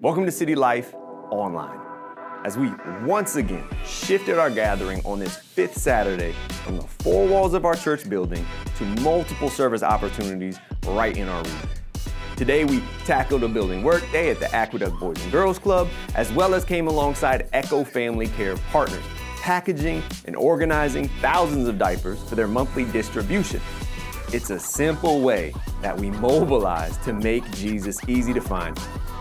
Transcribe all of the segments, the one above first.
Welcome to City Life Online, as we once again shifted our gathering on this fifth Saturday from the four walls of our church building to multiple service opportunities right in our region. Today we tackled a building workday at the Aqueduct Boys and Girls Club, as well as came alongside Echo Family Care partners, packaging and organizing thousands of diapers for their monthly distribution. It's a simple way that we mobilize to make Jesus easy to find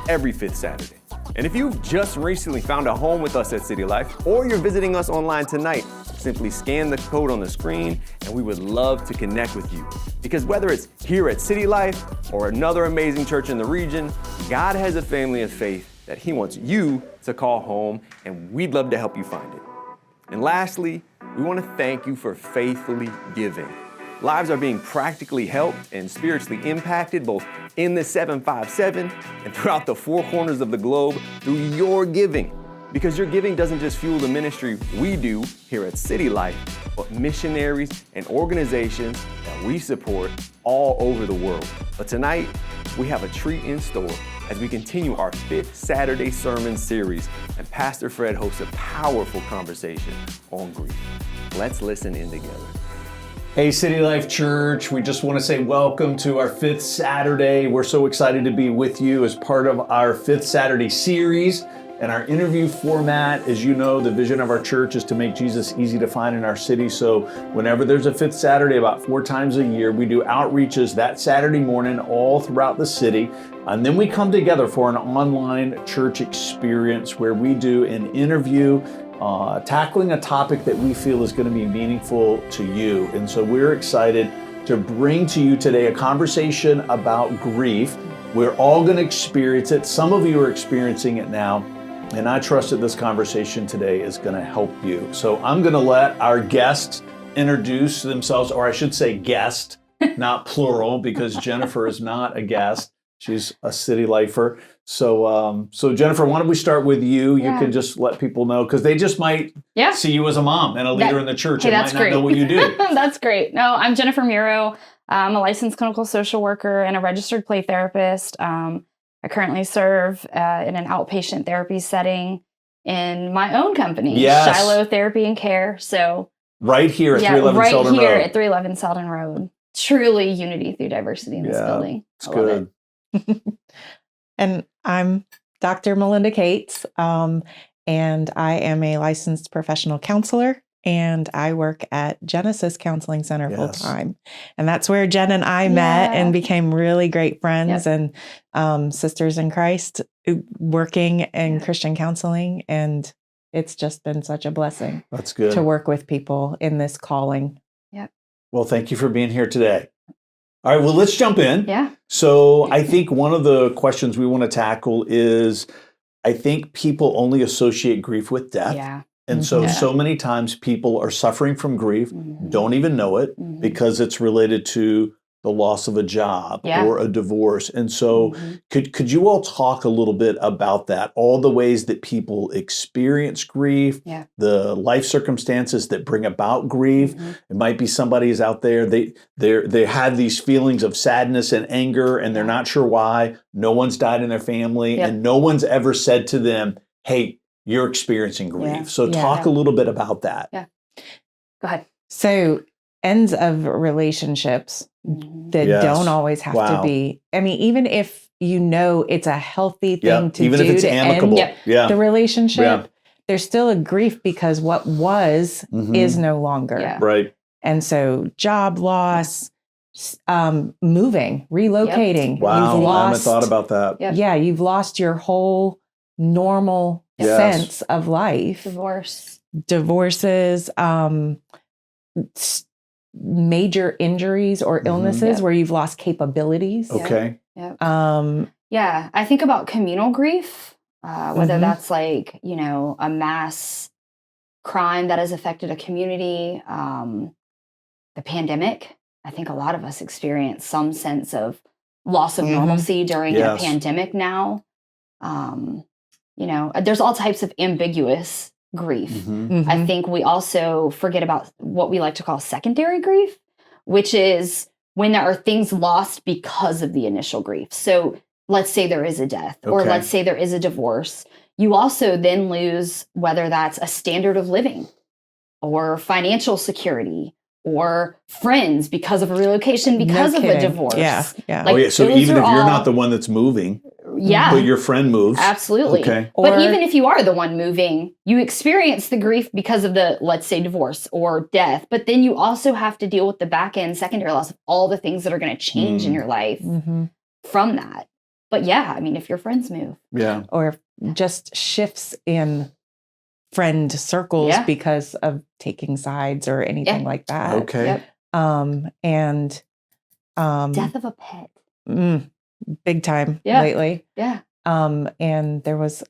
every fifth Saturday. And if you've just recently found a home with us at City Life, or you're visiting us online tonight, simply scan the code on the screen and we would love to connect with you. Because whether it's here at City Life or another amazing church in the region, God has a family of faith that He wants you to call home, and we'd love to help you find it. And lastly, we want to thank you for faithfully giving. Lives are being practically helped and spiritually impacted both in the 757 and throughout the four corners of the globe through your giving. Because your giving doesn't just fuel the ministry we do here at City Life, but missionaries and organizations that we support all over the world. But tonight, we have a treat in store as we continue our fifth Saturday sermon series, and Pastor Fred hosts a powerful conversation on grief. Let's listen in together. Hey, City Life Church, we just want to say welcome to our fifth Saturday. We're so excited to be with you as part of our fifth Saturday series and our interview format. As you know, the vision of our church is to make Jesus easy to find in our city. So whenever there's a fifth Saturday, about 4 times a year, we do outreaches that Saturday morning all throughout the city. And then we come together for an online church experience where we do an interview tackling a topic that we feel is going to be meaningful to you. And so we're excited to bring to you today a conversation about grief. We're all going to experience it. Some of you are experiencing it now, and I trust that this conversation today is going to help you. So I'm going to let our guests introduce themselves, or I should say guest, not plural, because Jennifer is not a guest. She's a City Lifer. So Jennifer, why don't we start with you? You can just let people know, because they just might see you as a mom and a leader in the church and might not know what you do. That's great. No, I'm Jennifer Muro. I'm a licensed clinical social worker and a registered play therapist. I currently serve in an outpatient therapy setting in my own company, Shiloh Therapy and Care. So right here at 311 Selden Road. Right here at 311 Selden Road. Truly unity through diversity in this building. It's good. And I'm Dr. Melinda Cates, and I am a licensed professional counselor, and I work at Genesis Counseling Center full time. And that's where Jen and I met and became really great friends and sisters in Christ, working in Christian counseling. And it's just been such a blessing. That's good. To work with people in this calling. Yep. Well, thank you for being here today. All right, well, let's jump in. Yeah. So I think one of the questions we want to tackle is, I think people only associate grief with death. Yeah. And so many times people are suffering from grief, don't even know it, because it's related to the loss of a job or a divorce. And so could you all talk a little bit about that, all the ways that people experience grief, the life circumstances that bring about grief? It might be somebody's out there, they have these feelings of sadness and anger, and they're not sure why. No one's died in their family, and no one's ever said to them, hey, you're experiencing grief. So talk a little bit about that. Yeah. Go ahead. So ends of relationships that don't always have to be, I mean, even if you know it's a healthy thing to even do if it's to amicable. end the relationship, there's still a grief because what was is no longer. Yeah. Right. And so job loss, moving, relocating. Wow, You've lost, I haven't thought about that. Yeah, you've lost your whole normal sense of life. Divorces, major injuries or illnesses where you've lost capabilities. Okay. I think about communal grief, whether that's like, a mass crime that has affected a community, the pandemic. I think a lot of us experience some sense of loss of normalcy during a pandemic now. There's all types of ambiguous grief. I think we also forget about what we like to call secondary grief, which is when there are things lost because of the initial grief. So let's say there is a death, or Okay. let's say there is a divorce, you also then lose whether that's a standard of living or financial security or friends because of a relocation, because No of a kidding. divorce. Yeah, yeah. Like, Oh yeah. So those even are if you're all- not the one that's moving, Yeah. but your friend moves. Absolutely. Okay. But Or- even if you are the one moving, you experience the grief because of the, let's say, divorce or death. But then you also have to deal with the back end secondary loss of all the things that are going to change in your life Mhm. from that. But yeah, I mean, if your friends move, Yeah. Or just shifts in friend circles Yeah. because of taking sides or anything Yeah. like that. Okay. Yep. And Death of a pet. big time Yeah. lately. Yeah. And there was,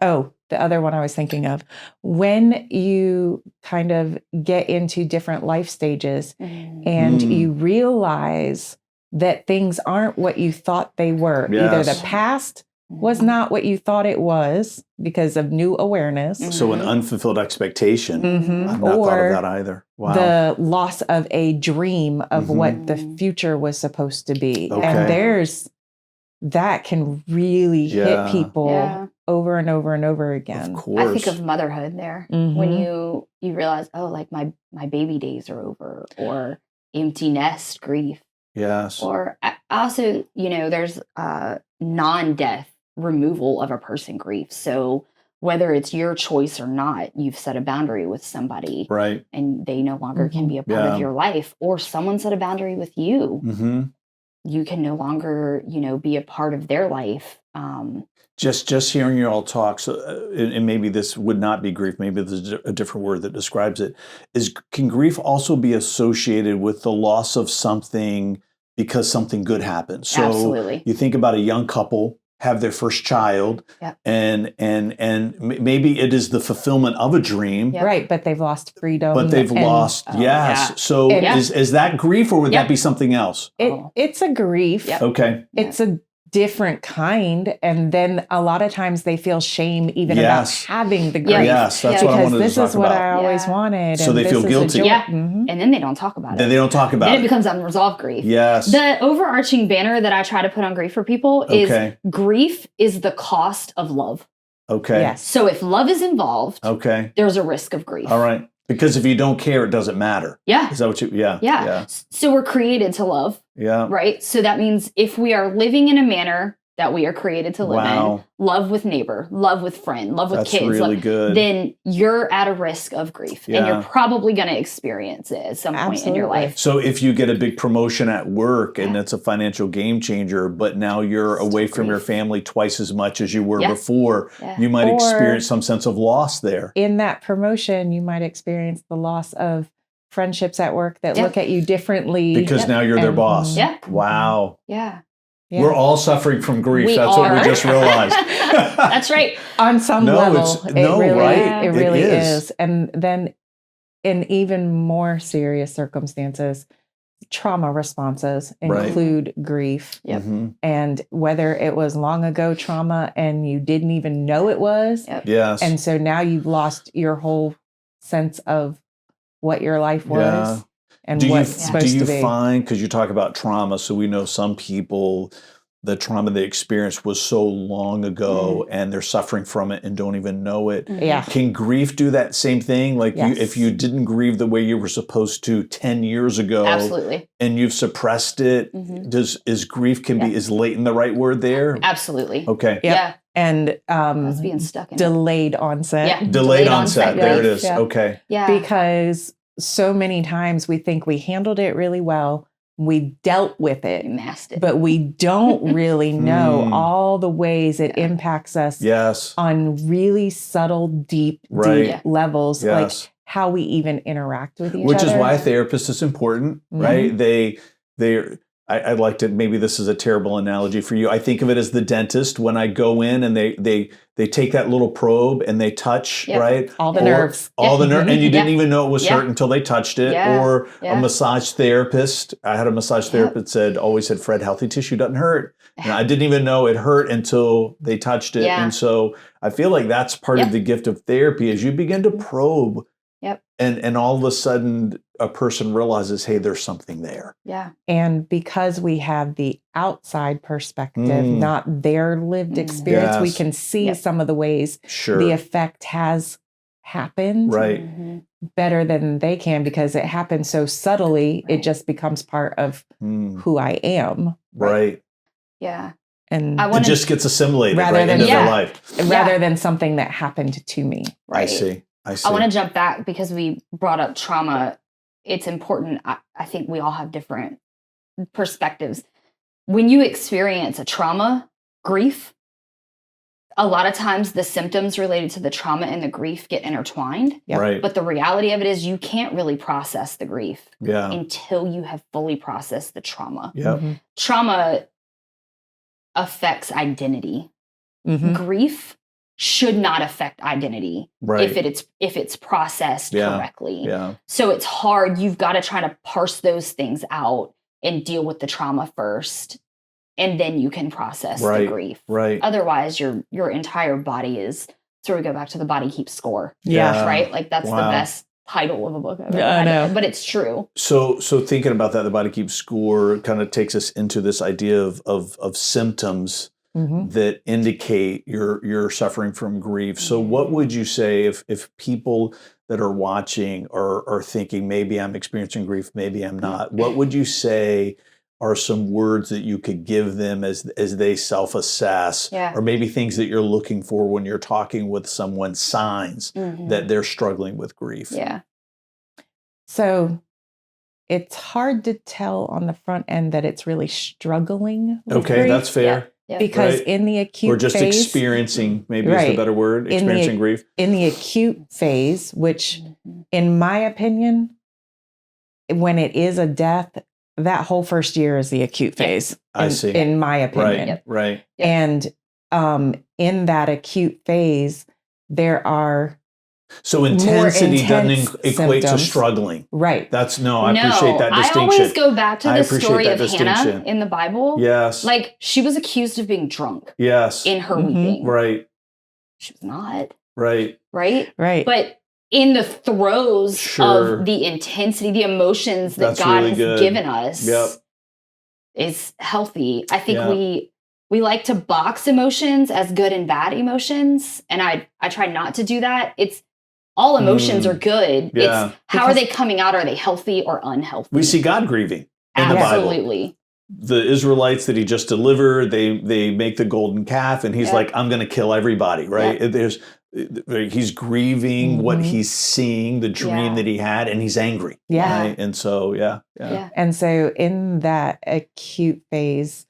the other one I was thinking of, when you kind of get into different life stages and Mm. you realize that things aren't what you thought they were. Either the Yes. past was not what you thought it was because of new awareness, So an Mhm. unfulfilled expectation. Mhm. I've not thought of or that either. Wow. the loss of a dream of what the Mhm. future was supposed to be. Okay. And that can really Yeah. hit people Yeah. over and over and over of again. course. I think of motherhood there when Mhm. you realize, oh, like my baby days are over, or empty nest grief. Yes. Or I also, there's non-death removal of a person grief. So whether it's your choice or not, you've set a boundary with somebody Right. and they no longer can Mhm. be a part Yeah. of your life, or someone set a boundary with you. Mm-hmm. You can no longer, be a part of their life. Just hearing you all talk, so and maybe this would not be grief. Maybe there's a different word that describes it. Can grief also be associated with the loss of something because something good happened? So Absolutely. you think about a young couple have their first child, Yep. and maybe it is the fulfillment of a dream, Yep. Right, but they've lost freedom. but they've and lost. Oh, Yes. yeah. So Yeah. is that grief, or would Yep. that be something else? It's a grief. Yep. Okay. It's a different kind. And then a lot of times they feel shame even Yes. about having the grief. Yeah. Yes, that's Yeah. what I Because wanted this to talk is what about. I always Yeah. wanted. So and they this feel is a guilty. joy. Yeah. Mhm. And then they don't talk about Then it. they don't talk about Then it it. becomes unresolved grief. Yes. The overarching banner that I try to put on grief for people is Okay. grief is the cost of love. Okay. Yes. So if love is involved, Okay. there's a risk of grief. All right. Because if you don't care, it doesn't matter. Yeah. Is that what you? Yeah. Yeah. Yeah. So we're created to love, Yeah. right? So that means if we are living in a manner that we are created to live Wow. in, love with neighbor, love with friend, love with That's kids, really good. then you're at a risk of grief. And Yeah. you're probably going to experience it at some point in your Absolutely. life. So if you get a big promotion at work and Yeah. it's a financial game changer, but now you're Still away from your grief. family twice as much as you were Yeah. before, Yeah. you might Or- experience some sense of loss there. In that promotion, you might experience the loss of friendships at work that Yeah. look at you differently. Because Yep. now you're their And- boss. Yeah. Wow. Yeah. Yeah. We're all suffering from grief. We That's what we are. just realized. That's right. On some No, level, it's- it no, really, right? it It really is. is. And then in even more serious circumstances, trauma responses Right. include grief. Yep. Mhm. And whether it was long ago trauma and you didn't even know it was, Yep. Yes. and so now you've lost your whole sense of what your life was and do you, what's supposed do you to be. find, because you talk about trauma, so we know some people, the trauma they experienced was so long ago and they're suffering from it and don't even know it. Yeah. Can grief do that same thing? Like Yes. if you didn't grieve the way you were supposed to 10 years ago Absolutely. and you've suppressed it, Mhm. is grief can be, Yeah. is latent the right word there? Absolutely. Okay. Yep. Yeah. And That's being stuck in it. delayed onset. Yeah. Delayed onset. There it grief. is. Yeah. Okay. Yeah. Because so many times we think we handled it really well, we dealt with We it, masked it. but we don't really know Hmm. all the ways it Yeah. impacts us Yes. on really subtle, deep Right. Yeah. levels, like Yes. how we even interact with each Which other. is why a therapist is important, right? I'd like to, maybe this is a terrible analogy for you. I think of it as the dentist when I go in and they take that little probe and they touch, Yep. right? all the Or nerves. All the nerve, and you didn't Yeah. even know it was Yeah. hurt until they touched it. Yeah. Or a Yeah. massage therapist. I had a massage Yep. therapist always said, Fred, healthy tissue doesn't hurt. And I didn't even know it hurt until they touched it. Yeah. And so I feel like that's part Yep. of the gift of therapy is you begin to probe Yep. and all of a sudden a person realizes, hey, there's something there. Yeah. And because we have the outside perspective, not their lived experience, we Yes. can see Yep. some of the ways Sure. the effect has happened Right. Mhm. better than they can, because it happens so subtly, Right. it just becomes part of Mm. who I am. Right. Yeah. And I It wanna- just gets assimilated Rather right than- into their Yeah. life. rather than something that happened to me. I see. I want to jump back because we brought up trauma. It's important. I think we all have different perspectives. When you experience a trauma, grief, a lot of times the symptoms related to the trauma and the grief get intertwined. Yep. Right. But the reality of it is you can't really process the grief Yeah. until you have fully processed the trauma. Yep. Mhm. Trauma affects identity. Mhm. Grief should not affect identity Right. if it's processed Yeah. correctly. Yeah. So it's hard. You've got to try to parse those things out and deal with the trauma first, and then you can process the Right. grief. Right. Otherwise, your entire body is. So we go back to the body keeps score, Yeah. right? Like that's Wow. the best title of a book I've ever Yeah, I read, know. but it's true. So thinking about that, the body keeps score kind of takes us into this idea of symptoms Mhm. that indicate you're suffering from grief. So what would you say if people that are watching are thinking, maybe I'm experiencing grief, maybe I'm not? What would you say are some words that you could give them as they self-assess, Yeah. or maybe things that you're looking for when you're talking with someone, signs Mhm. that they're struggling with grief? Yeah. So it's hard to tell on the front end that it's really struggling with Okay, grief, that's fair. Yeah. because Right. in the acute Or just phase, experiencing, maybe is the Right. better word, In the- experiencing grief. in the acute phase, which Mhm. in my opinion, when it is a death, that whole first year is the acute Yeah. phase. I in, see. in my Right, opinion. Yep. right. Yep. And in that acute phase, there are So intensity doesn't intense equate to symptoms. struggling. right. That's I appreciate that I distinction. always go back to I the appreciate story that of Hannah distinction. in the Bible. Yes. Like she was accused of being drunk yes. in her Mhm. weeping. Right. She was not, Right. right? Right. But in the throes Sure. of the intensity, the emotions that That's God really has good. given us Yep. is healthy. I think Yeah. we like to box emotions as good and bad emotions, and I try not to do that. It's all emotions are good. Yeah. It's how are Because- they coming out? Are they healthy or unhealthy? We see God grieving in the Bible. Absolutely. The Israelites that he just delivered, they make the golden calf, and he's Yep. like, I'm going to kill everybody, right? He's grieving what Mhm. he's seeing, the dream Yeah. that he had, and he's angry. Yeah. Right? And so, yeah. Yeah. And so in that acute phase,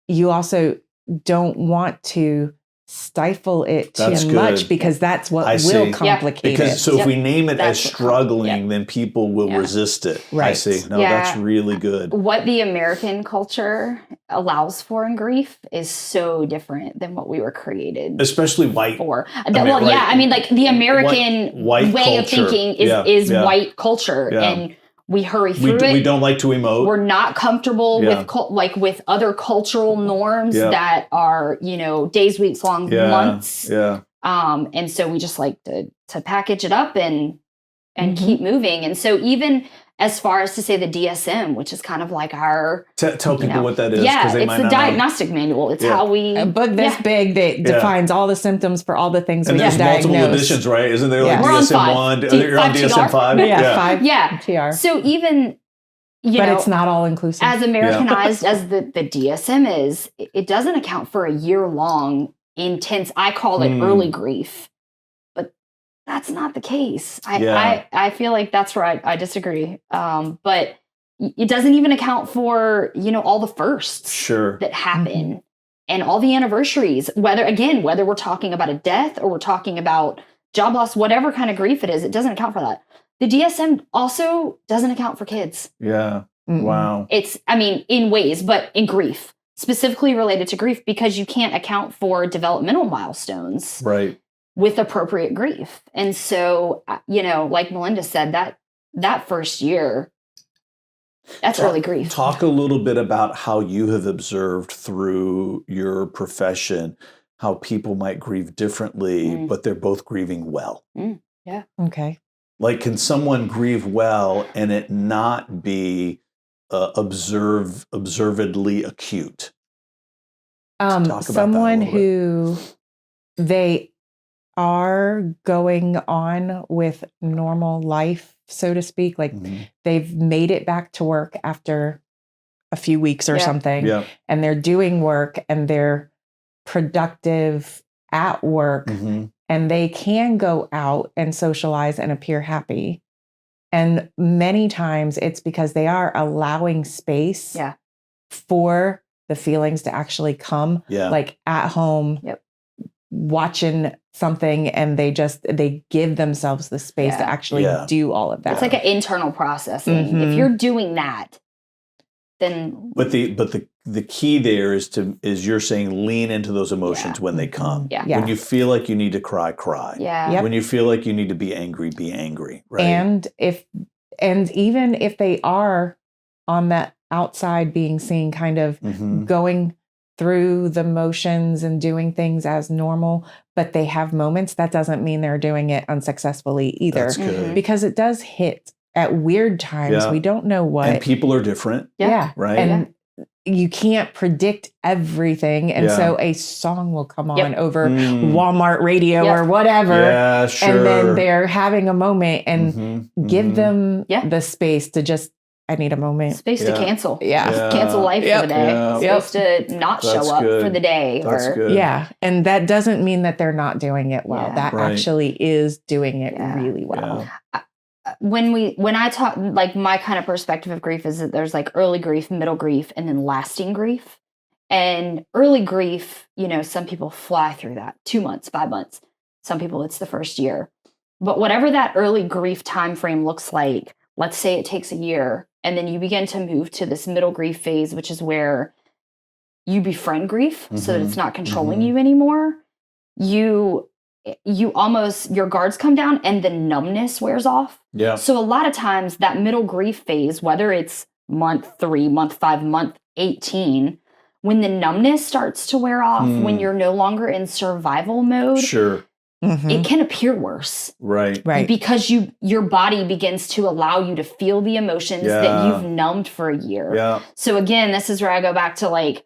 you also don't want to stifle it too That's much, good. because that's what I will see. complicate Because it. so if Yep. we name it That's as what struggling, then people will Yeah. resist it. I Right. see. No, Yeah. that's really good. What the American culture allows for in grief is so different than what we were created Especially white. for. mean, Well, right. yeah, I mean, like the American White way of culture. thinking is Yeah, is yeah. white culture, Yeah. and we hurry We, through it. we don't like to emote. We're not comfortable Yeah. with with other cultural norms Yeah. that are days, weeks, long, yeah. months. Yeah. And so we just like to package it up and Mhm. keep moving. And so even as far as to say the DSM, which is kind of like our Tell people what that is. yeah, 'cause they it's might the not know. diagnostic manual. It's Yeah. how we A book this yeah. big that Yeah. defines all the symptoms for all the things And we there's can multiple diagnose. editions, right? Isn't there like Yeah. We're on DSM 5. 1? D- You're on 5 DSM 5? Yeah, 5 Yeah. TR. So even But it's not all inclusive. as Americanized as the DSM is, it doesn't account for a year-long intense, I call it early grief. But that's not the case. Yeah. I feel like that's where I disagree. But it doesn't even account for, all the firsts Sure. that happen and all the anniversaries, whether we're talking about a death or we're talking about job loss, whatever kind of grief it is, it doesn't account for that. The DSM also doesn't account for kids. Yeah. Mm-mm. Wow. It's, in ways, but in grief, specifically related to grief, because you can't account for developmental milestones Right. with appropriate grief. And so, like Melinda said, that first year, that's early grief. Talk a little bit about how you have observed through your profession how people might grieve differently, but they're both grieving well. Okay. Like, can someone grieve well and it not be observedly acute? Talk about that a Someone little bit. who they are going on with normal life, so to speak, like Mhm. they've made it back to work after a few weeks or Yeah. something, Yeah. and they're doing work and they're productive at work, Mhm. and they can go out and socialize and appear happy. And many times it's because they are allowing space Yeah. for the feelings to actually come, Yeah. like at home, Yep. watching something, and they give themselves the space to Yeah. actually Yeah. do all of that. It's like an internal processing. If Mhm. you're doing that, then But the key there is you're saying lean into those emotions when they come. Yeah. Yeah. When you feel like you need to cry, cry. yeah. Yep. When you feel like you need to be angry, right? And even if they are on that outside being seen, kind of Mhm. going through the motions and doing things as normal, but they have moments, that doesn't mean they're doing it unsuccessfully either. That's good. Because it does hit at weird times. Yeah. We don't know what. And people are different, Yeah. right? And you can't predict everything. And Yeah. so a song will come on Yep. over Mm. Walmart radio Yep. or whatever. Yeah, sure. And then they're having a moment, and Mhm. give Mhm. them Yeah. the space to just, I need a moment. Space Yeah. to cancel. Yeah. Yeah. Cancel life Yep. for the day. Yeah. Space to not That's show up good. for the day. That's or good. Yeah. And that doesn't mean that they're not doing it well. Yeah. That Right. actually is doing it Yeah. really well. Yeah. when I talk, like, my kind of perspective of grief is that there's like early grief, middle grief, and then lasting grief. And early grief, some people fly through that 2 months, 5 months. Some people it's the first year. But whatever that early grief time frame looks like, let's say it takes a year, and then you begin to move to this middle grief phase, which is where you befriend grief so that Mhm. it's not controlling Mhm. you anymore. You almost, your guards come down and the numbness wears off. Yeah. So a lot of times that middle grief phase, whether it's month 3, month 5, month 18, when the numbness starts to wear off, when you're no longer in survival mode, Sure. Mhm. it can appear worse. Right. Right. Because your body begins to allow you to feel the emotions that Yeah. you've numbed for a year. Yeah. So again, this is where I go back to like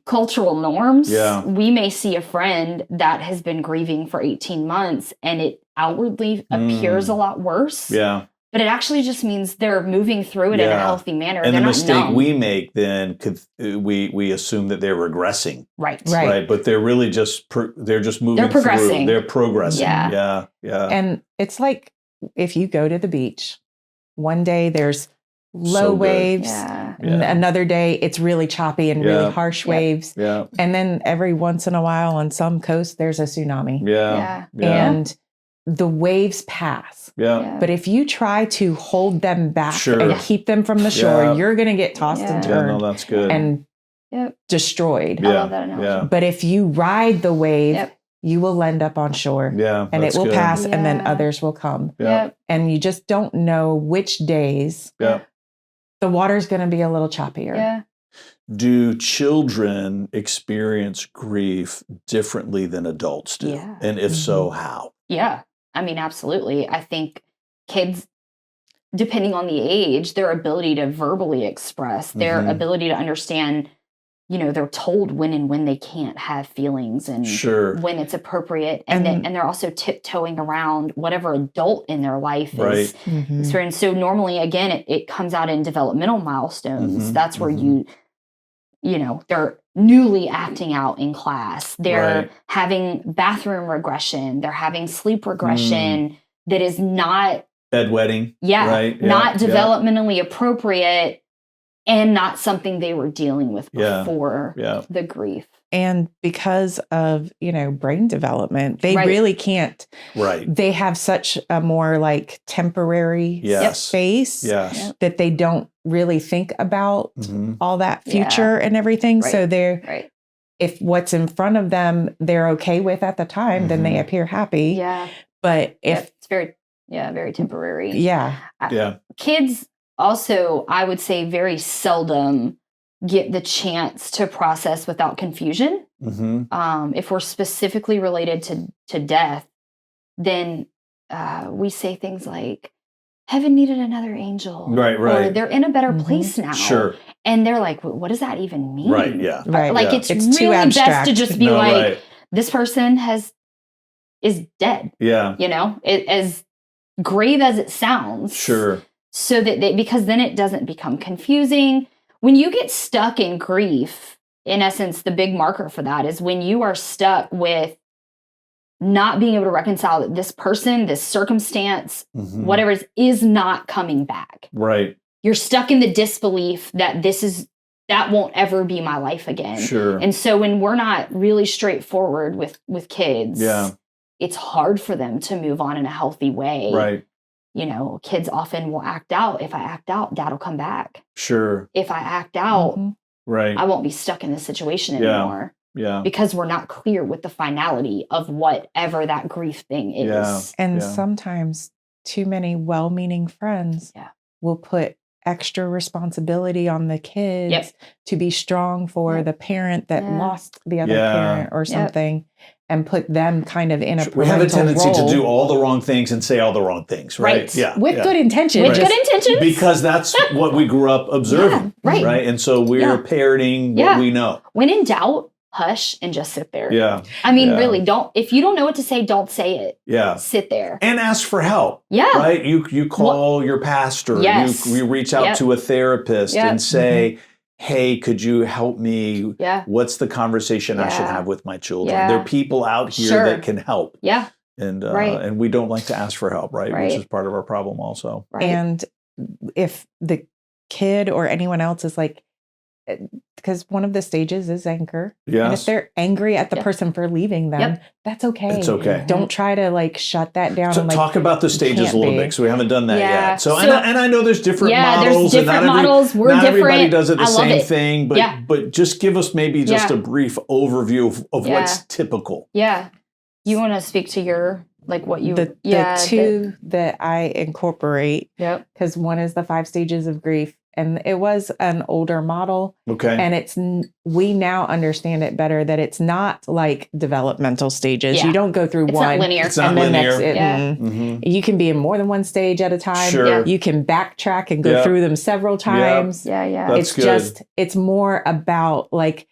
cultural norms. Yeah. We may see a friend that has been grieving for 18 months and it outwardly appears a lot worse. Yeah. But it actually just means they're moving through it in a Yeah. healthy manner. And they're the not mistake numb. we make then we assume that they're regressing, Right. Right. but they're really just they're just moving. They're progressing. They're progressing. Yeah. Yeah. Yeah. And it's like if you go to the beach, one day there's low So good. waves, Yeah. and Yeah. another day it's really choppy and Yeah. really harsh Yep. waves. Yeah. And then every once in a while on some coast, there's a tsunami. Yeah. Yeah. Yeah. And the waves pass. Yeah. Yeah. But if you try to hold them back Sure. and keep them from the shore, Yeah. you're going to get tossed and Yeah. Yeah. turned No, that's good. and Yep. destroyed. I yeah. love that analogy. Yeah. But if you ride the wave, Yep. you will end up on shore. Yeah. And that's it will good. pass, and then Yeah. others will come. Yeah. Yep. And you just don't know which days Yeah. the water's going to be a little choppier. Yeah. Do children experience grief differently than adults do? Yeah. And if so, how? Yeah. I mean, absolutely. I think kids, depending on the age, their ability to verbally express, their Mhm. ability to understand, they're told when and when they can't have feelings and Sure. when it's appropriate. And they're also tiptoeing around whatever adult in their life is Right. Mhm. experiencing. So normally, again, it comes out in developmental milestones. Mhm, That's where mhm. they're newly acting out in class. They're Right. having bathroom regression. They're having sleep Mm. regression that is not, Bedwetting. Right. Yeah. not Yeah. developmentally appropriate and not something they were dealing with Yeah. before Yeah. the grief. And because of, brain development, they Right. really can't. Right. They have such a more like temporary Yes. space Yes. Yep. that they don't really think about Mhm. all that Yeah. future and everything. Right. So they're, Right. if what's in front of them they're okay with at the time, then they Mhm. appear happy. Yeah. But Yep. if It's very temporary. yeah, Yeah. Kids also, I would say, very seldom get the chance to process without confusion. Mm-hmm. If we're specifically related to death, then we say things like, heaven needed another angel. Right. Or they're in a better Mhm. place now. Sure. And they're like, what does that even mean? Right. Yeah. Right. Like, Yeah. it's It's really too best to abstract. just be No, like, right. this person is dead, Yeah. as grave as it sounds. Sure. So that because then it doesn't become confusing. When you get stuck in grief, in essence, the big marker for that is when you are stuck with not being able to reconcile that this person, this circumstance, Mhm. whatever is not coming back. Right. You're stuck in the disbelief that that won't ever be my life again. Sure. And so when we're not really straightforward with kids, Yeah. it's hard for them to move on in a healthy way. Right. Kids often will act out. If I act out, dad will come back. Sure. If I act out, Mhm. Right. I won't be stuck in this situation Yeah. anymore. Yeah. Because we're not clear with the finality of whatever that grief thing is. Yeah. And Yeah. sometimes too many well-meaning friends Yeah. will put extra responsibility on the kids Yep. to be strong for Yep. the parent that Yeah. lost the other Yeah. parent or Yep. something, and put them kind of in a We have a parental tendency to role do all the wrong things and say all the wrong things, right? Right. Yeah. with yeah. good intention. With just- good intentions. Because that's what we grew up observing, Yeah, right. And so we're Yeah. parroting what Yeah. we know. When in doubt, hush and just sit there. Yeah. I mean, Yeah. really, if you don't know what to say, don't say it. Yeah. Sit there. And ask for help. Yeah. Right? You call your pastor. Yes. You reach out Yep. to a therapist Yep. and say, hey, could you help me? Yeah. What's the conversation I should Yeah. have with my children? Yeah. There are people out here Sure. that can help. Yeah. And Right. and we don't like to ask for help, right? Right. Which is part of our problem also. Right. And if the kid or anyone else is like, because one of the stages is anger. And if Yes. they're angry at the Yep. person for leaving them, Yep. that's okay. It's okay. Don't try to like shut that down. So and, like, talk about the stages can't a little be. bit because we haven't done that Yeah. yet. So, So- and I know there's different Yeah, models. there's and different not models. We're not everybody different. does it the I love same it. thing, but Yeah. but just give us maybe just Yeah. a brief overview of Yeah. what's typical. Yeah. You want to speak to your, like what you, the two that I incorporate, Yep. because one is the 5 stages of grief, and it was an older model, Okay. and we now understand it better that it's not like developmental stages. Yeah. You don't go through It's one not linear. It's not and then linear. Yeah. Mhm. You can be in more than one stage at a time. Sure. You can backtrack and go Yeah. through them several times. Yeah. Yeah. That's good. It's more about like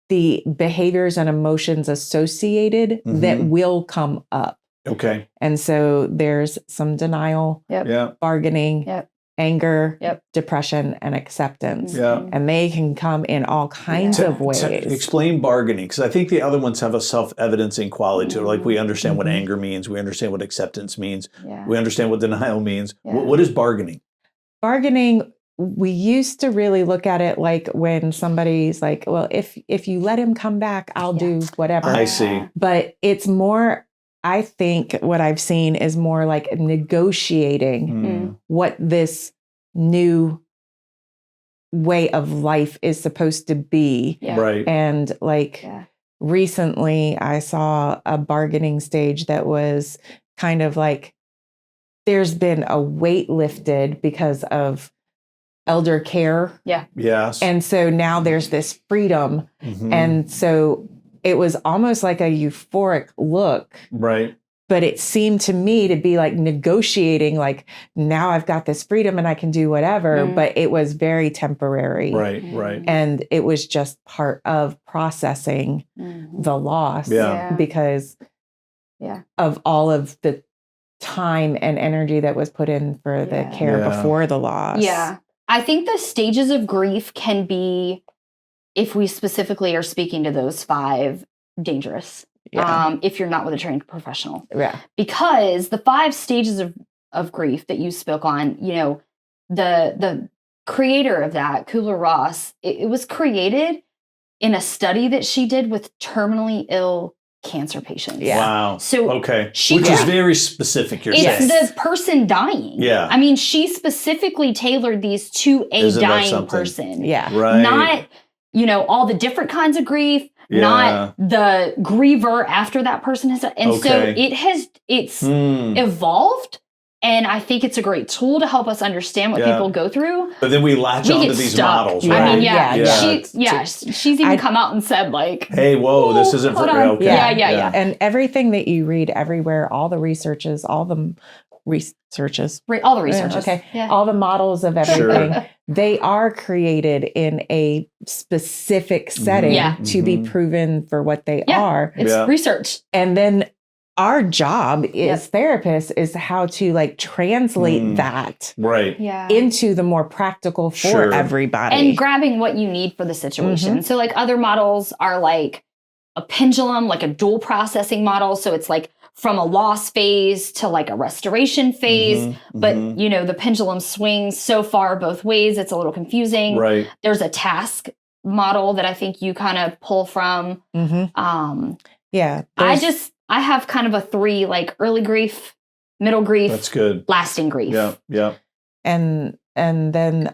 the behaviors and emotions associated that Mhm. will come up. Okay. And so there's some denial, Yep. Yeah. bargaining, Yep. anger, Yep. depression, and acceptance. Yeah. And they can come in all kinds Yeah. of ways. Explain bargaining, because I think the other ones have a self-evidencing quality to it. Like we understand what Mhm. anger means, we understand what acceptance means, Yeah. we understand what denial means. Yeah. What is bargaining? Bargaining, we used to really look at it like when somebody's like, well, if you let him come back, I'll Yeah. do whatever. I see. But it's more, I think what I've seen is more like negotiating Mm. what this new way of life is supposed to be. Yeah. Right. And like Yeah. recently, I saw a bargaining stage that was kind of like there's been a weight lifted because of elder care. Yes. And so now there's this freedom. Mhm. And so it was almost like a euphoric look, right. but it seemed to me to be like negotiating, like now I've got this freedom and I can do whatever, Mm. but it was very temporary. Right. Right. And it was just part of processing Mhm. the loss Yeah. because Yeah. of all of the time and energy that was put in for the Yeah. care Yeah. before the loss. Yeah. I think the stages of grief can be, if we specifically are speaking to those 5, dangerous. Yeah. If you're not with a trained professional. Yeah. Because the 5 stages of grief that you spoke on, the creator of that, Kubler-Ross, it was created in a study that she did with terminally ill cancer patients. Yeah. Wow. So Okay. she Which is got- very specific, you're it's saying. the person dying. Yeah. I mean, she specifically tailored these to a Isn't that dying something? person. Yeah. Right. Not, all the different kinds of grief, Yeah. not the griever after that person has died. And so Okay. it's Hmm. evolved And I think it's a great tool to help us understand what Yeah. people go through. But then we latch We onto get these stuck. models, Yeah. right? I mean, Yeah. she's even come out and said like, Hey, whoa, this "Oh, isn't for hold on." okay. Yeah. And everything that you read everywhere, all the researches, all the researches, All the research. okay, Yeah. all the models of everything, they are created in a specific setting Yeah. to be Mhm. proven for what they Yeah. are. It's Yeah. research. And then our job as therapists is how to like translate Mm. that Right. Yeah. into the more practical for Sure. everybody. And grabbing what you need for the situation. So like other models are like a pendulum, like a dual processing model. So it's like from a loss phase to like a restoration phase. Mhm, But mhm. you know, the pendulum swings so far both ways. It's a little confusing. Right. There's a task model that I think you kind of pull from. Mhm. Yeah. I have kind of a 3, like early grief, middle grief, That's good. lasting grief. Yeah. Yeah. and then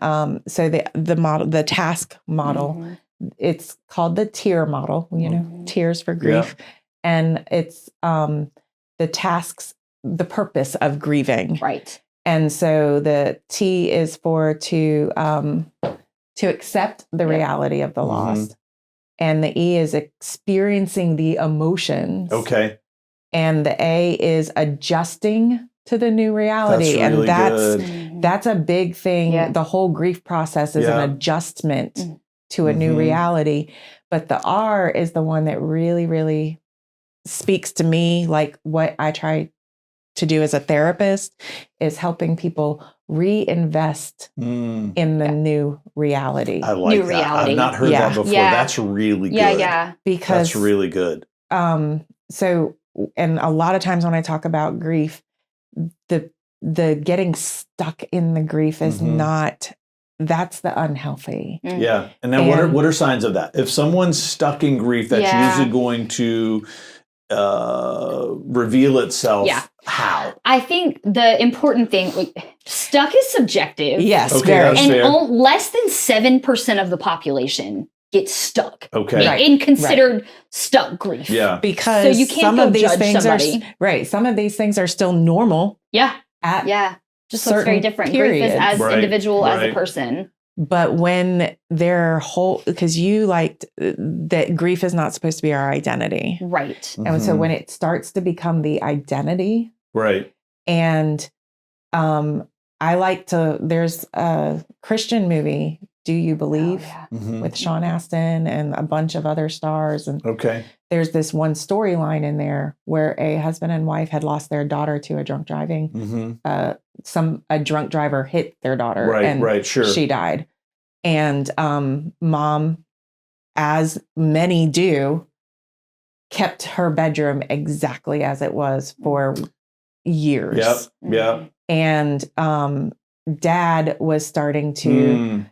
so the model, the task model, Mhm. it's called the tier model, you know, Mhm. tiers for grief. And it's the tasks, the purpose of grieving. Right. And so the T is for to accept the reality of the Mhm. loss. And the E is experiencing the emotions. Okay. And the A is adjusting to the new reality. That's really and good. Mhm. that's a big thing. Yeah. The whole grief process is Yeah. an adjustment Mm. to a new Mhm. reality. But the R is the one that really, really speaks to me. Like what I try to do as a therapist is helping people reinvest Mm. in the new reality. I like New that. reality. I've not heard Yeah. that before. Yeah. That's really Yeah, good. yeah. Because That's really good. so, and a lot of times when I talk about grief, the getting stuck in the grief is Mhm. not, that's the unhealthy. Mm. Yeah. And then And- what are signs of that? If someone's stuck in grief, that's Yeah. usually going to reveal itself. Yeah. How? I think the important thing, stuck is subjective. Yes, Okay, very. that's And fair. less than 7% of the population gets stuck. Okay. Right. In considered stuck grief. Yeah. Because So you can't some go of these judge things somebody. are right. Some of these things are still normal Yeah. at Yeah. Just looks very certain different. Grief is periods. as Right, individual as right. a person. But when their whole, because you liked that grief is not supposed to be our identity. Right. And so Mhm. when it starts to become the identity, Right. and I like to, there's a Christian movie, Do You Believe? Oh, yeah. Mhm. With Sean Astin and a bunch of other stars. And Okay. there's this one storyline in there where a husband and wife had lost their daughter to a drunk driving. Mm-hmm. A drunk driver hit their daughter, Right. and Right. Sure. she died. And mom, as many do, kept her bedroom exactly as it was for years. Yep. Yep. Mhm. And dad was starting to Mm.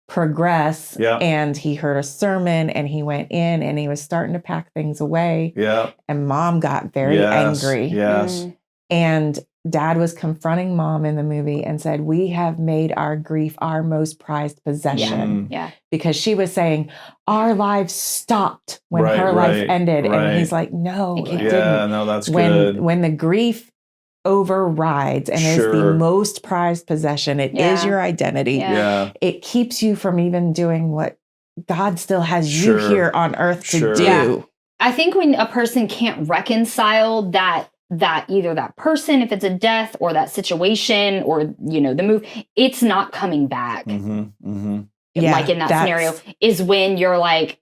progress, Yeah. and he heard a sermon and he went in and he was starting to pack things away, Yeah. and mom got very Yes. angry. Yes. Mm. And dad was confronting mom in the movie and said, we have made our grief our most prized possession. Mm. Yeah. Because she was saying our lives stopped when Right, her right, life ended. right. And he's like, no, It it can't. Yeah. didn't. No, that's good. When the grief overrides and is Sure. the most prized possession, it is Yeah. your identity. Yeah. Yeah. It keeps you from even doing what God still has Sure. you here on earth to Sure. do. Yeah. I think when a person can't reconcile that either that person, if it's a death, or that situation, or the move, it's not coming back. Mm-hmm. Mm-hmm. Yeah, like in that that's- scenario, is when you're like,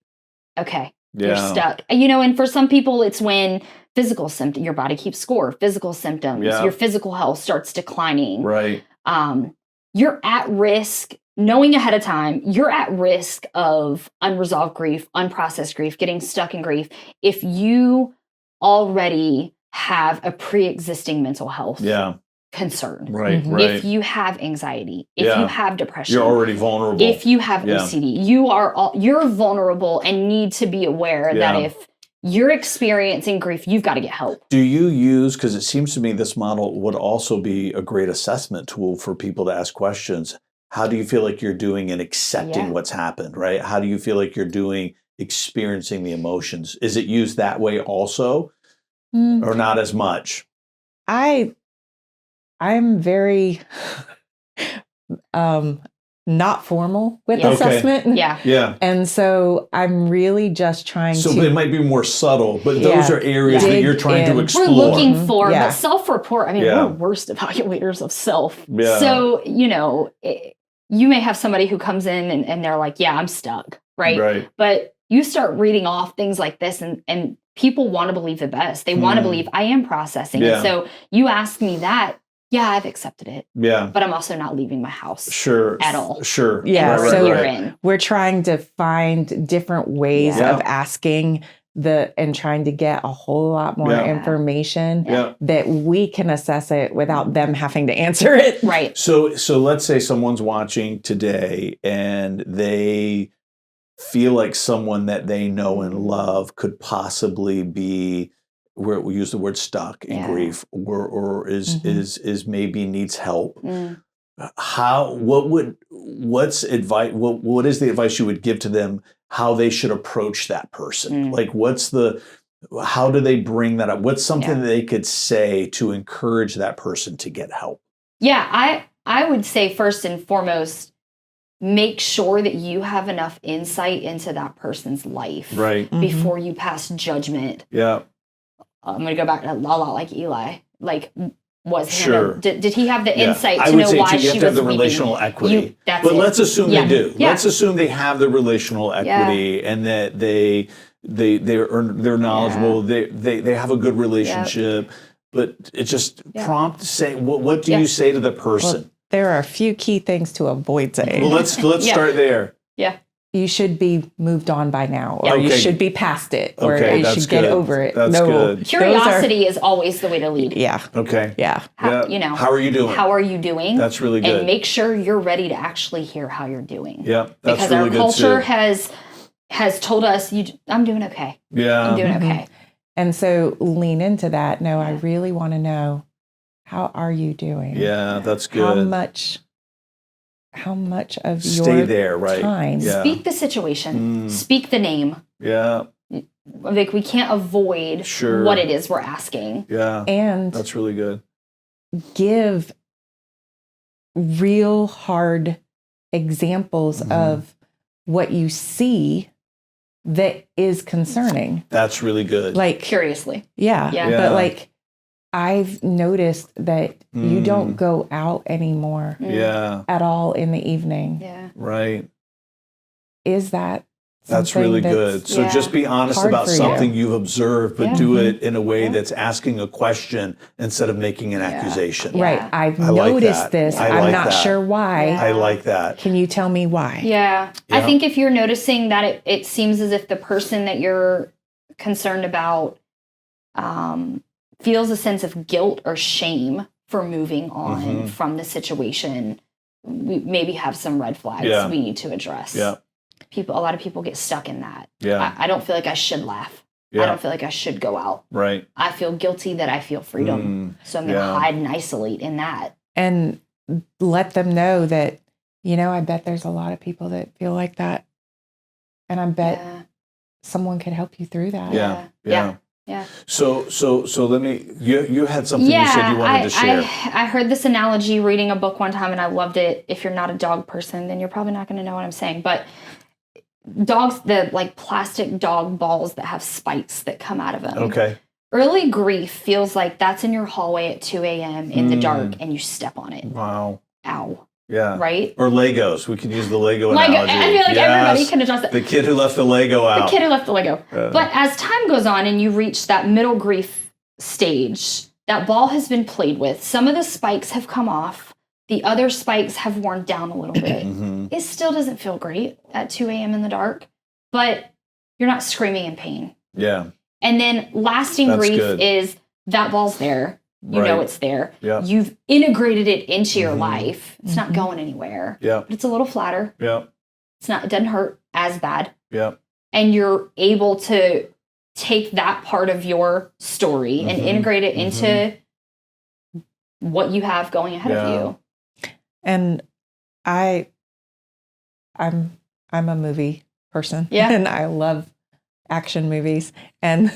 okay, you're Yeah. stuck. And for some people, it's when physical symptoms, your body keeps score, physical symptoms, Yeah. your physical health starts declining. Right. You're at risk, knowing ahead of time, you're at risk of unresolved grief, unprocessed grief, getting stuck in grief if you already have a pre-existing mental health Yeah. concern. Right. Mhm. Right. If you have anxiety, if Yeah. you have depression, You're already vulnerable. if you have Yeah. OCD, you're vulnerable and need to be aware that Yeah. if you're experiencing grief, you've got to get help. Do you use, because it seems to me this model would also be a great assessment tool for people to ask questions. How do you feel like you're doing in accepting Yeah. what's happened, right? How do you feel like you're doing experiencing the emotions? Is it used that way also, Mm, or not as much? I I'm very not formal with Yeah. Okay. assessment. Yeah. Yeah. And so I'm really just trying So to it might be more subtle, but those Yeah. are areas Yeah. that you're Dig trying to in. explore. We're looking Mhm. for, Yeah. but self-report, I mean, Yeah. we're worst evaluators of self. Yeah. So, you may have somebody who comes in and they're like, yeah, I'm stuck, right? Right. But you start reading off things like this and people want to believe the best. They want to believe I am processing. Yeah. And so you ask me that, yeah, I've accepted it, Yeah. but I'm also not leaving my house. Sure. At all. Sure. Yeah, And we're so- a year in. we're trying to find different ways Yeah. of asking and trying to get a whole lot more Yeah. information Yeah. that we can assess it without them having to answer it. Right. So let's say someone's watching today and they feel like someone that they know and love could possibly be, where we use the word stuck in Yeah. grief, or is Mhm. is maybe needs help. Mm. What's advice? What is the advice you would give to them? How they should approach that person? Mm. Like, how do they bring that up? What's something Yeah. that they could say to encourage that person to get help? Yeah, I would say first and foremost, make sure that you have enough insight into that person's life Right. Mhm. before you pass judgment. Yeah. I'm going to go back a lot like Eli. Like, was he Sure. did he have the Yeah. insight I to would know say why too, you she have to have was the weeping? relational equity. That's But it. let's assume Yeah. they do. Yeah. Let's assume they have the relational equity and that they're knowledgeable. They have a good relationship. But it just Yeah. prompt say what do Yeah. you say to the person? There are a few key things to avoid saying. Well, let's Yeah. start there. Yeah. You should be moved on by now, or you Okay. should be past it, or Okay, you that's should get good. over it. That's no, good. those Curiosity is always the way to lead. Yeah, Okay. yeah. How, Yeah. How are you doing? How are you doing? That's really good. And make sure you're ready to actually hear how you're doing. Yeah, that's Because really our good culture too. has told us, I'm doing okay. Yeah. I'm doing Mhm. okay. And so lean into that. No, I really want to know, how are you doing? Yeah, that's How good. much of Stay your there, right? time? Yeah. Speak the situation. Mm. Speak the name. Yeah. Like, we can't avoid Sure. what it is we're asking. Yeah. And That's really good. give real hard examples Mhm. of what you see that is concerning. That's really good. Like, Curiously. yeah, Yeah. Yeah. but like, I've noticed that you Mm. don't go out anymore Mm. Yeah. at all in the evening. Yeah. Right. Is that That's something really that's- good. So Yeah. just be honest hard about for you? something you've observed, but Yeah. do Mhm. it in a way Yeah. that's asking a question instead of making an Yeah. accusation. Yeah. Right. I've I like noticed that. this. I I'm like not that. sure why. Yeah. I like that. Can you tell me why? Yeah. Yeah. I think if you're noticing that it seems as if the person that you're concerned about feels a sense of guilt or shame for moving on Mhm. from the situation, we maybe have some red flags Yeah. we need to address. Yeah. A lot of people get stuck in that. Yeah. I don't feel like I should laugh. I Yeah. don't feel like I should go out. Right. I feel guilty that I feel freedom. So I'm going to yeah. hide and isolate in that. And let them know that, I bet there's a lot of people that feel like that. And I bet Yeah. someone could help you through that. Yeah. Yeah. Yeah. So let me. You had something you said you wanted to share. I heard this analogy reading a book one time and I loved it. If you're not a dog person, then you're probably not going to know what I'm saying. But dogs, the like plastic dog balls that have spikes that come out of them. Okay. Early grief feels like that's in your hallway at 2 a.m. in the dark and you step on it. Wow. Ow. Yeah. Right? Or Legos. We could use the Lego Like, analogy. I feel like everybody Yes. can address that. The kid who left the Lego The out. kid who left the Lego. Uh, But as time goes on and you reach that middle grief stage, that ball has been played with. Some of the spikes have come off. The other spikes have worn down a little bit. mhm. It still doesn't feel great at 2 a.m. in the dark, but you're not screaming in pain. Yeah. And then lasting That's grief good. is that ball's there. You know Right. it's there. Yeah. You've integrated it into your Mhm. life. It's not Mhm. going anywhere. Yeah. But it's a little flatter. Yeah. It doesn't hurt as bad. Yeah. And you're able to take that part of your story and Mhm. integrate it Mhm. into what you have going ahead of Yeah. you. And I'm a movie person. Yeah. And I love action movies. And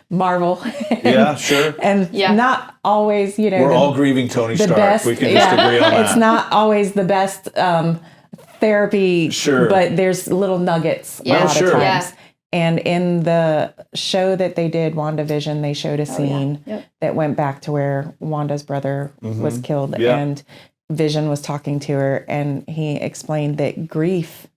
Marvel. Yeah, sure. And Yeah. not always, We're all grieving Tony the Stark. best. We can just agree on that. It's not always the best therapy, Sure. but there's little nuggets Yeah. a lot Sure. of times. Yeah. And in the show that they did, WandaVision, they showed a scene Yep. that went back to where Wanda's brother was killed. Yeah. And Vision was talking to her, and he explained that grief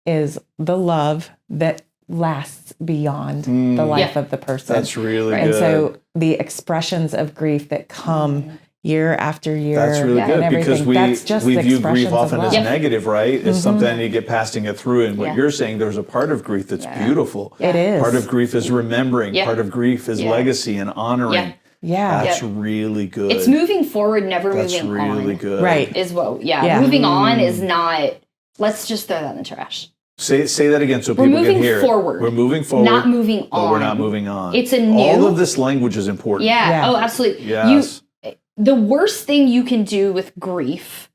is the love that lasts beyond the life of the person. That's really Right. good. And so the expressions of grief that come year after year, That's really Yeah. good and because everything, that's just we the view grief expressions of often as love. negative, right? It's something you get past and get through. And what Yeah. you're saying, there's a part of grief that's Yeah. beautiful. It is. Part of grief is remembering. Yeah. Part of grief is Yeah. legacy and honoring. Yeah. Yeah. That's really good. It's moving forward, never That's moving really on. good. Right. Is what, Yeah. moving on is not, let's just throw that in the trash. Say that again so We're people can moving hear. forward. We're moving forward. Not moving but we're on. not moving on. It's a new- All of this language is important. Yeah. Yeah. Oh, absolutely. Yes. The worst thing you can do with grief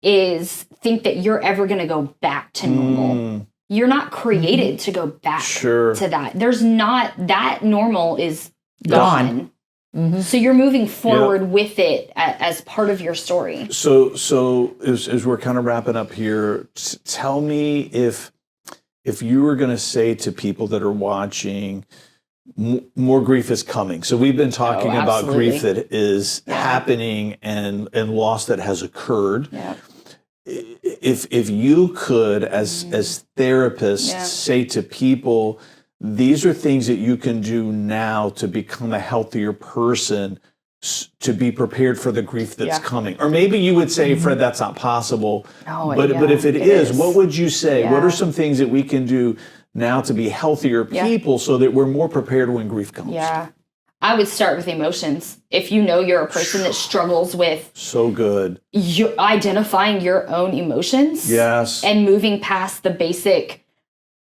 is think that you're ever going to go back to normal. You're not created to go back Sure. to that. There's not, that normal is Gone. gone. Mhm. So you're moving forward with it as part of your story. So as we're kind of wrapping up here, tell me if you were going to say to people that are watching, more grief is coming. So we've been talking Oh, about grief absolutely. that is happening and loss that has occurred. Yeah. If you could, as therapists, Yeah. say to people, these are things that you can do now to become a healthier person, to be prepared for the grief that's Yeah. coming. Or maybe you would say, Fred, that's not possible. No, but yeah, if it it is, is. what would you say? What Yeah. are some things that we can do now to be healthier Yeah. people so that we're more prepared when grief comes? Yeah. I would start with emotions. If you know you're a person that struggles with So good. identifying your own emotions Yes. and moving past the basic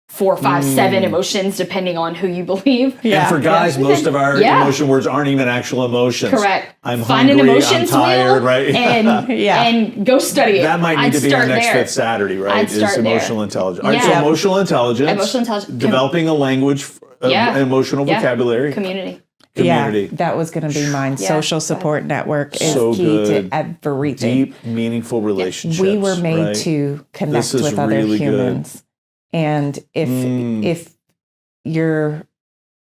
4, 5, 7 emotions, depending on who you believe. And for guys, most of our Yeah. emotion words aren't even actual emotions. Correct. I'm Find hungry, an I'm emotions tired, wheel right? and Yeah. and go study it. That might need I'd to be our start next there. Fifth Saturday, right? I'd start is emotional there. intelligence. All right, so Yeah. emotional intelligence. Emotional intelligence. Developing a language, Yeah. emotional Yeah. vocabulary. Community. Community. Yeah, that was going to be mine. Yeah. Social support network is So key good. to everything. Deep, meaningful relationships. We were made right? to connect This is with other really good. humans. And if your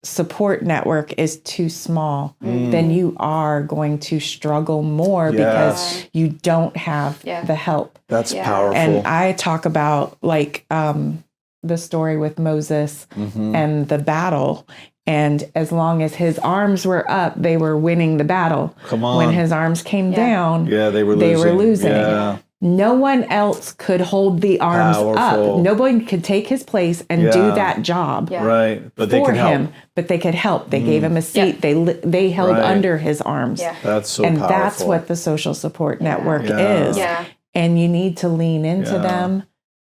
support network is too small, then you are going to struggle more Yes. because you don't have Yeah. the help. That's Yeah. powerful. And I talk about like the story with Moses Mm-hmm. and the battle. And as long as his arms were up, they were winning the battle. Come on. When his arms came Yeah. down, yeah, they were they losing. were losing. Yeah. no one else could hold the arms Powerful. up. Nobody could take his place and Yeah. do that job Yeah. Right. But they for can help. him. But they could help. They gave him a seat. Yeah. They held Right. under his arms. Yeah. That's so And powerful. that's what the social support network Yeah. is. Yeah. And you need to lean into Yeah. them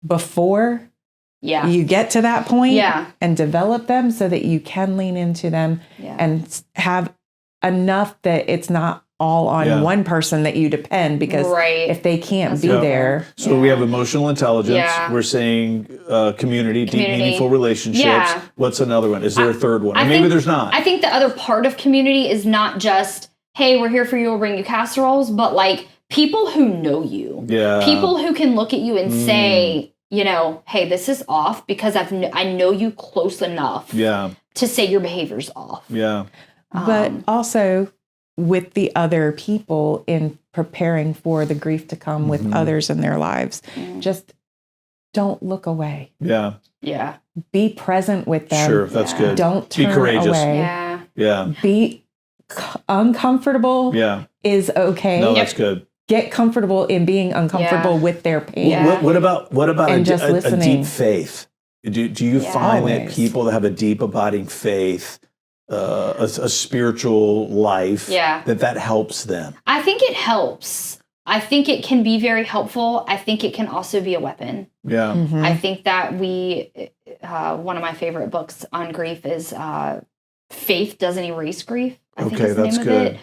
before Yeah. you get to that point Yeah. and develop them so that you can lean into them Yeah. and have enough that it's not all on Yeah. one person that you depend, because Right. if they can't That's be right. there, So we have emotional intelligence. Yeah. We're saying community, deep, Community. meaningful relationships. Yeah. What's another one? Is there a third one? Or I maybe think- there's not. I think the other part of community is not just, hey, we're here for you, we'll bring you casseroles, but like people who know you. yeah. People who can look at you and say, you know, hey, this is off because I know you close enough Yeah. to say your behavior's off. Yeah. but also with the other people in preparing for the grief to come with Mhm. others in their lives. Mm. Just don't look away. Yeah. Yeah. Be present with them. Sure. That's Yeah. good. Don't Be turn courageous. away. Yeah. Yeah. Be uncomfortable Yeah. is okay. No, that's good. Get comfortable in being uncomfortable Yeah. with their pain. Yeah. What about And a just deep listening. faith? Do you Yeah. find that Always. people that have a deep abiding faith, a spiritual life, Yeah. that helps them? I think it helps. I think it can be very helpful. I think it can also be a weapon. Yeah. Mhm. I think that one of my favorite books on grief is Faith Doesn't Erase Grief. I think Okay, is the that's name good.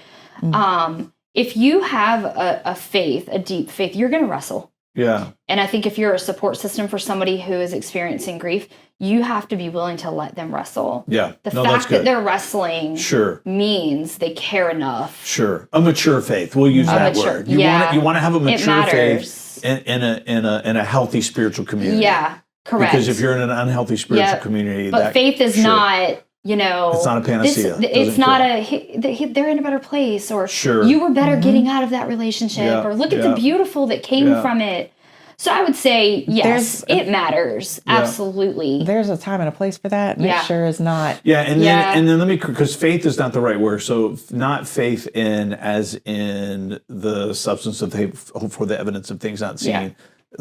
of it. If you have a faith, a deep faith, you're going to wrestle. Yeah. And I think if you're a support system for somebody who is experiencing grief, you have to be willing to let them wrestle. Yeah. The No, that's fact that good. they're wrestling Sure. means they care enough. Sure. A mature faith. We'll use that mature- word. You yeah. want to have a It mature faith matters. in a healthy spiritual community. Yeah, correct. Because if you're in an unhealthy spiritual Yep. community, But that, faith is sure. not, you know, It's not a panacea. it's Doesn't not cure. they're in a better place, or Sure. you were better getting out of that relationship, Yeah, or look at yeah. the beautiful that came Yeah. from it. So I would say, yes, it matters. Yeah. Absolutely. There's a time and a place for that, and Yeah. it sure is not. Yeah, and Yeah. then let me, because faith is not the right word. So not faith in as in the substance of faith for the evidence of things not seen. Yeah.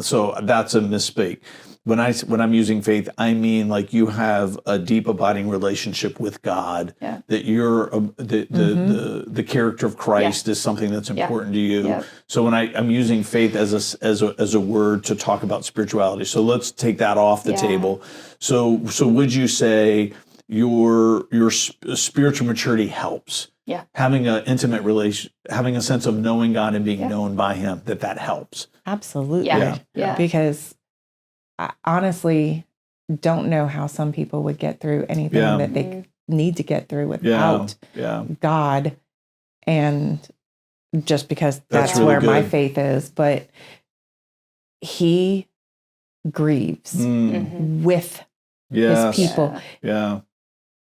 So that's a misspeak. When I'm using faith, I mean like you have a deep abiding relationship with God. Yeah. That you're the character of Christ is something that's important to you. Yeah. So when I'm using faith as a word to talk about spirituality, so let's take that off the Yeah. table. So would you say your spiritual maturity helps? Yeah. Having an intimate relation, having a sense of knowing God and being known by Him, that helps. Absolutely. Yeah. Yeah. Because I honestly don't know how some people would get through anything Yeah. that they need to get through Yeah, without yeah, God, and just because That's that's really where my good. faith is. But He grieves Mhm. with yes, His people. yeah,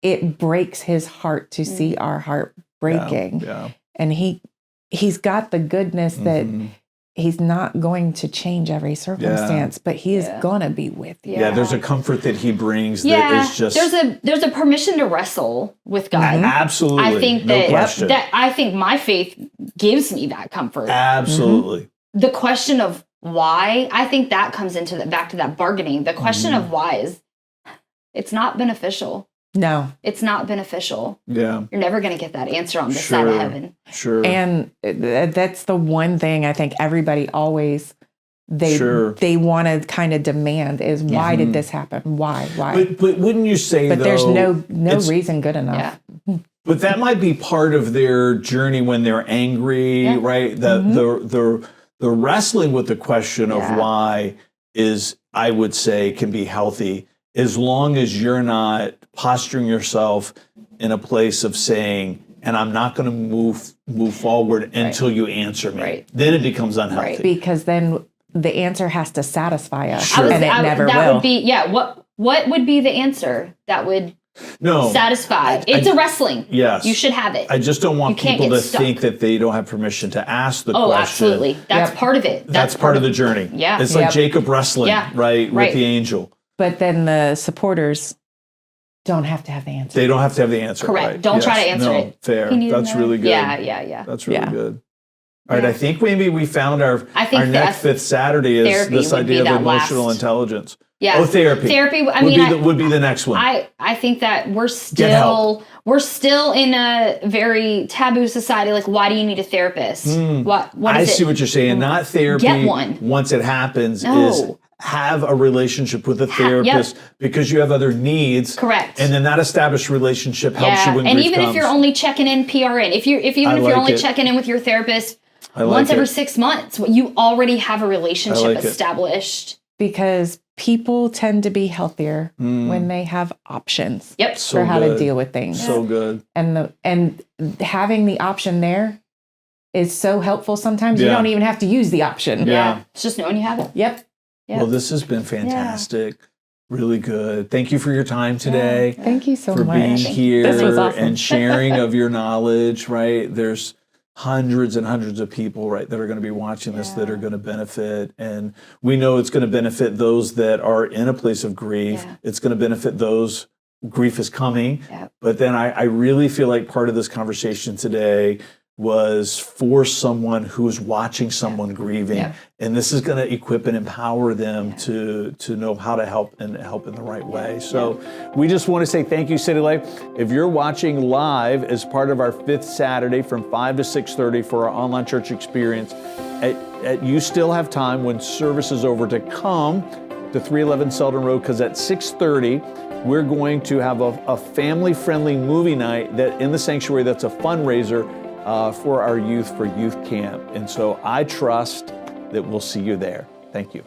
It breaks His heart to see our heart breaking, yeah. and He's got the goodness that Mhm. He's not going to change every circumstance, but He is Yeah. gonna be with you. Yeah, there's a comfort that He brings that Yeah, is just there's a permission to wrestle with God. absolutely. I think no that question. I think my faith gives me that comfort. Absolutely. The question of why, I think that comes into back to that bargaining. The question Mm-hmm. of why is, it's not beneficial. No, It's not beneficial. Yeah, You're never going to get that answer on this side of Sure. heaven. sure. and that's the one thing I think everybody always Sure. they want to kind of demand is why did this happen? Why? but wouldn't you say But though, there's no it's- reason good enough. Yeah. But that might be part of their journey when they're angry, Yeah. right? The wrestling with the question of Yeah. why is, I would say, can be healthy as long as you're not posturing yourself in a place of saying, and I'm not going to move forward until you answer me. Right. Then it becomes unhealthy. Right. Because then the answer has to satisfy us, Sure. and it never that will. would be, what would be the answer that would No. satisfy? It's a wrestling. Yes. You should have it. I just don't want You can't people to get stuck. think that they don't have permission to ask the Oh, question. absolutely. That's Yep. part of it. That's part of the journey. Yeah. It's like Yep. Jacob wrestling, Yeah. right, with Right. the angel. But then the supporters don't have to have the answer. They don't have to have the answer. Correct. Right? Don't try to answer no, it. Fair. Can you That's know? really good. Yeah. That's really Yeah. good. All right, Yeah. I think maybe we found our think next that Fifth Saturday is therapy this would be idea of that emotional last- intelligence. Yeah. Oh, therapy. Therapy. I would mean, would be the next one. I think that help. we're still in a very taboo society. Like, why do you need a therapist? What I is see it? what you're saying. Not therapy. Get one. Once it happens, No. is have a relationship with a therapist because you have other needs. Correct. And then that established relationship helps you when and grief even if comes. you're only checking in PRN, if you're like only it. checking in with your therapist I like once every it. 6 months, you already have a relationship like it. established. Because people tend to be healthier when they have options Yep. So for how good. to deal with things. So good. And having the option there is so helpful. Sometimes you Yeah. don't even have to use the option. Yeah. It's just knowing you have it. Yep. Yeah. Well, this has been fantastic. Really good. Thank you for your time today. Thank you so For much. being here This was awesome. and sharing of your knowledge, right? There's hundreds and hundreds of people, right, that are going to be watching this that are going to benefit. And we know it's going to benefit those that are in a place of grief. Yeah. It's going to benefit those, grief is coming. Yeah. But then I really feel like part of this conversation today was for someone who's watching someone grieving. Yeah. And this is going to equip and empower them to know how to help and help in the right way. So we just want to say thank you, City Life. If you're watching live as part of our fifth Saturday from 5 to 6:30 for our online church experience, you still have time when service is over to come to 311 Selden Road, because at 6:30, we're going to have a family-friendly movie night that in the sanctuary that's a fundraiser for our youth for youth camp. And so I trust that we'll see you there. Thank you.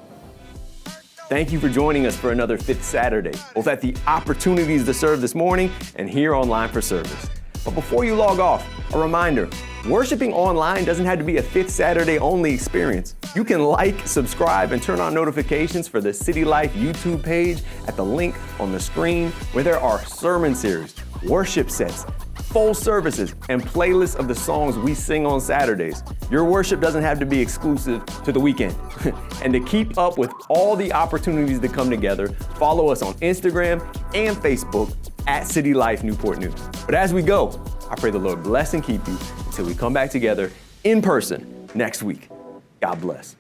Thank you for joining us for another Fifth Saturday, both at the opportunities to serve this morning and here online for service. But before you log off, a reminder, worshiping online doesn't have to be a Fifth Saturday only experience. You can like, subscribe, and turn on notifications for the City Life YouTube page at the link on the screen, where there are sermon series, worship sets, full services, and playlists of the songs we sing on Saturdays. Your worship doesn't have to be exclusive to the weekend. And to keep up with all the opportunities that come together, follow us on Instagram and Facebook at City Life Newport News. But as we go, I pray the Lord bless and keep you until we come back together in person next week. God bless.